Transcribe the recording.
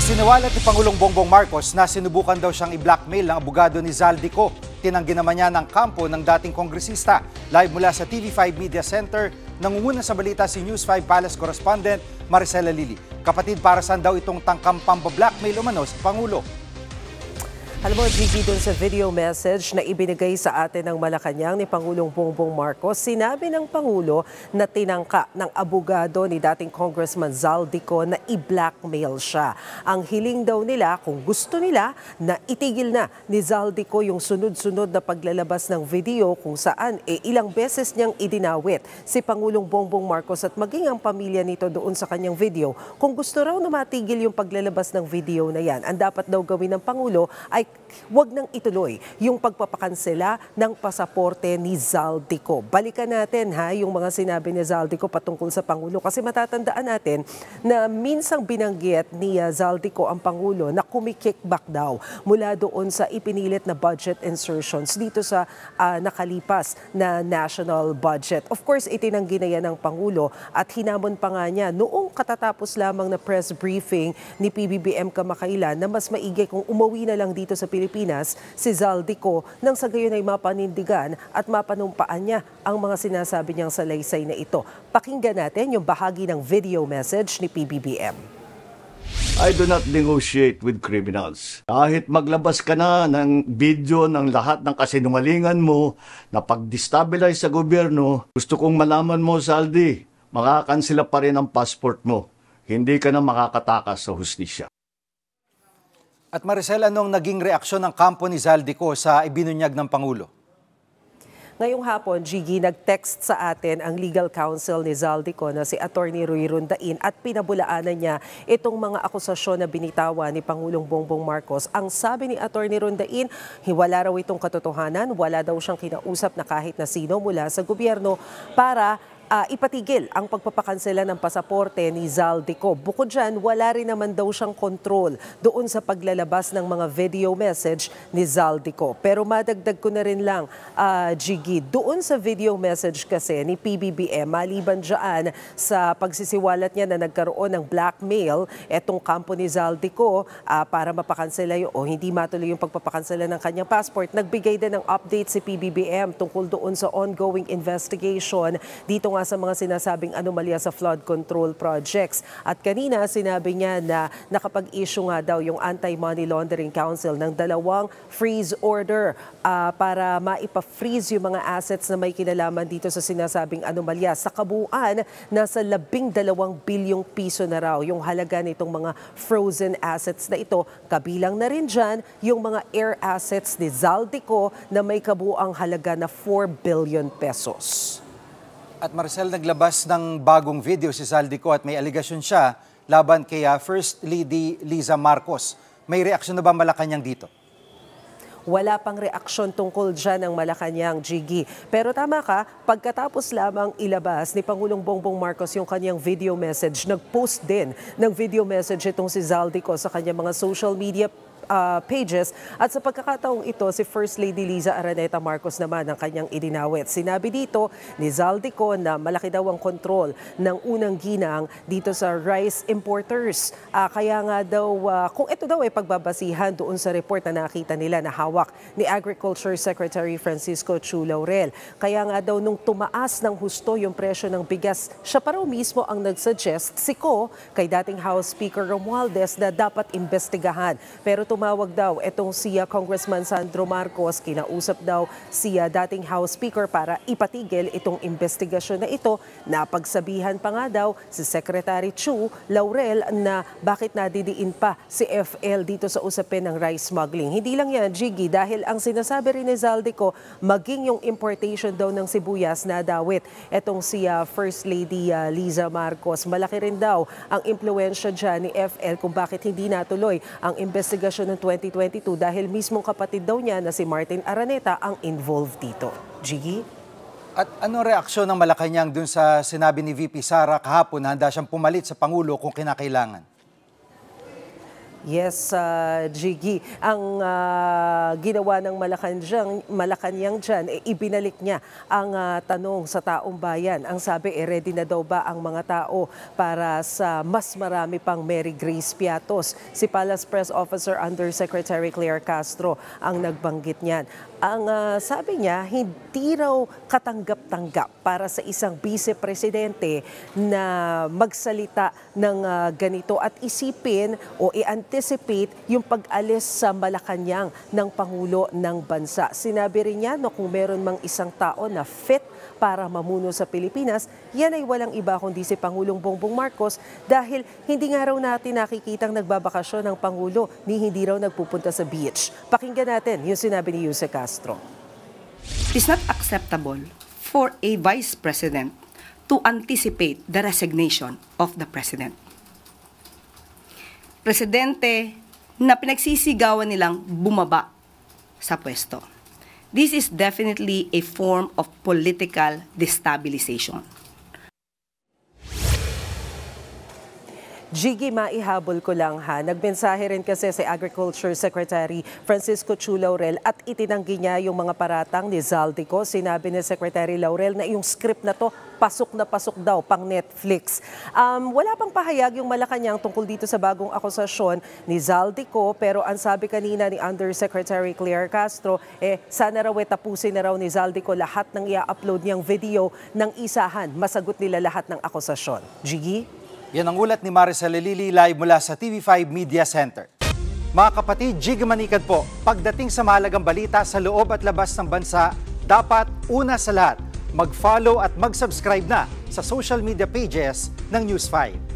Isiniwalat ni Pangulong Bongbong Marcos na sinubukan daw siyang i-blackmail ng abogado ni Zaldico. Tinanggi naman niya ng kampo ng dating kongresista. Live mula sa TV5 Media Center, nangunguna sa balita si News 5 Palace correspondent Maricela Lili. Kapatid, para saan daw itong tangkang pamba-blackmail umano sa Pangulo? Alam mo, Gigi, dun sa video message na ibinigay sa atin ng Malacanang ni Pangulong Bongbong Marcos, sinabi ng Pangulo na tinangka ng abogado ni dating Congressman Zaldico na i-blackmail siya. Ang hiling daw nila, kung gusto nila, na itigil na ni Zaldico yung sunod-sunod na paglalabas ng video kung saan ilang beses niyang idinawit si Pangulong Bongbong Marcos at maging ang pamilya nito doon sa kanyang video. Kung gusto raw na matigil yung paglalabas ng video na yan, ang dapat daw gawin ng Pangulo ay huwag nang ituloy yung pagpapakansela ng pasaporte ni Zaldico. Balikan natin yung mga sinabi ni Zaldico patungkol sa Pangulo kasi matatandaan natin na minsang binanggit ni Zaldico ang Pangulo na kumikickback daw mula doon sa ipinilit na budget insertions dito sa nakalipas na national budget. Of course, itinanggi na yan ng Pangulo at hinamon pa nga niya noong katatapos lamang na press briefing ni PBBM kamakailan na mas maigi kung umuwi na lang dito sa Pilipinas si Zaldico nang sa gayon ay mapanindigan at mapanumpaan niya ang mga sinasabi niyang salaysay na ito. Pakinggan natin yung bahagi ng video message ni PBBM. I do not negotiate with criminals. Kahit maglabas ka na ng video ng lahat ng kasinungalingan mo na pag-destabilize sa gobyerno, gusto kong malaman mo, Zaldi, makakansela pa rin ang passport mo. Hindi ka na makakatakas sa hustisya. At Maricel, anong naging reaksyon ng kampo ni Zaldico sa ibinunyag ng Pangulo? Ngayong hapon, Gigi, nag-text sa atin ang legal counsel ni Zaldico na si Attorney Roy Rondain at pinabulaanan niya itong mga akusasyon na binitawan ni Pangulong Bongbong Marcos. Ang sabi ni Attorney Rondain, wala raw itong katotohanan, wala daw siyang kinausap na kahit na sino mula sa gobyerno para ipatigil ang pagpapakansela ng pasaporte ni Zaldico. Bukod dyan, wala rin naman daw siyang kontrol doon sa paglalabas ng mga video message ni Zaldico. Pero madagdag ko na rin lang, Gigi, doon sa video message kasi ni PBBM, maliban dyan sa pagsisiwalat niya na nagkaroon ng blackmail, etong kampo ni Zaldico para mapakansela o hindi matuloy yung pagpapakansela ng kanyang passport, nagbigay din ng update si PBBM tungkol doon sa ongoing investigation dito nga sa mga sinasabing anomalya sa flood control projects. At kanina sinabi niya na nakapag-issue nga daw yung Anti-Money Laundering Council ng 2 freeze order para maipa-freeze yung mga assets na may kinalaman dito sa sinasabing anomalya. Sa kabuuan, nasa 12 bilyong piso na raw yung halaga nitong mga frozen assets na ito. Kabilang na rin dyan yung mga air assets ni Zaldico na may kabuuang halaga na 4 billion pesos. At Maricel, naglabas ng bagong video si Zaldico at may aligasyon siya laban kay First Lady Liza Marcos. May reaksyon na ba Malacanang dito? Wala pang reaksyon tungkol dyan ng Malacanang, Gigi. Pero tama ka, pagkatapos lamang ilabas ni Pangulong Bongbong Marcos yung kanyang video message, nag-post din ng video message itong si Zaldico sa kanyang mga social media pages. At sa pagkakataong ito, si First Lady Liza Araneta Marcos naman ang kanyang idinawit. Sinabi dito ni Zaldico na malaki daw ang kontrol ng unang ginang dito sa rice importers. Kaya nga daw, kung ito daw ay pagbabasihan doon sa report na nakita nila na hawak ni Agriculture Secretary Francisco Chu Laurel. Kaya nga daw nung tumaas ng husto yung presyo ng bigas, siya pa raw mismo ang nagsuggest, kay dating House Speaker Romualdez na dapat imbestigahan. Pero tumawag daw itong si Congressman Sandro Marcos, kinausap daw si dating House Speaker para ipatigil itong investigasyon na ito. Napagsabihan pa nga daw si Secretary Chu Laurel na bakit nadidiin pa si FL dito sa usapin ng rice smuggling. Hindi lang yan, Gigi, dahil ang sinasabi rin ni Zaldico, maging yung importation daw ng sibuyas na dawit itong si First Lady Liza Marcos. Malaki rin daw ang impluensya dyan ni FL kung bakit hindi natuloy ang investigasyon ng 2022 dahil mismong kapatid daw niya na si Martin Araneta ang involved dito. Gigi? At anong reaksyon ng Malacanang dun sa sinabi ni VP Sara kahapon na handa siyang pumalit sa Pangulo kung kinakailangan? Yes, Jiggy. Ang ginawa ng Malacanang dyan, ibinalik niya ang tanong sa taong bayan. Ang sabi, ready na daw ba ang mga tao para sa mas marami pang Mary Grace Piatos? Si Palace Press Officer Undersecretary Claire Castro ang nagbanggit niyan. Ang sabi niya, hindi raw katanggap-tanggap para sa isang vice-presidente na magsalita ng ganito at isipin o i-anticipate yung pag-alis sa Malacanang ng Pangulo ng Bansa. Sinabi rin niya no, kung meron mang isang tao na fit para mamuno sa Pilipinas, yan ay walang iba kundi si Pangulong Bongbong Marcos dahil hindi nga raw natin nakikitang nagbabakasyon ng Pangulo ni hindi raw nagpupunta sa beach. Pakinggan natin yung sinabi ni Yuse Castro. It is not acceptable for a vice president to anticipate the resignation of the president. Presidente na pinagsisigawan nilang bumaba sa pwesto. This is definitely a form of political destabilization. Jiggy, maihabol ko lang ha. Nagmensahe rin kasi si Agriculture Secretary Francisco Chu Laurel at itinanggi niya yung mga paratang ni Zaldico. Sinabi ni Secretary Laurel na yung script na to pasok na pasok daw pang Netflix. Wala pang pahayag yung Malacanang tungkol dito sa bagong akusasyon ni Zaldico, pero ang sabi kanina ni Undersecretary Claire Castro, sana raw tapusin na raw ni Zaldico lahat ng i-upload niyang video ng isahan. Masagot nila lahat ng akusasyon. Jiggy? Yan ang ulat ni Maricel Lili live mula sa TV5 Media Center. Mga kapatid, Jig Manikad po, pagdating sa mahalagang balita sa loob at labas ng bansa, dapat una sa lahat, mag-follow at mag-subscribe na sa social media pages ng News 5.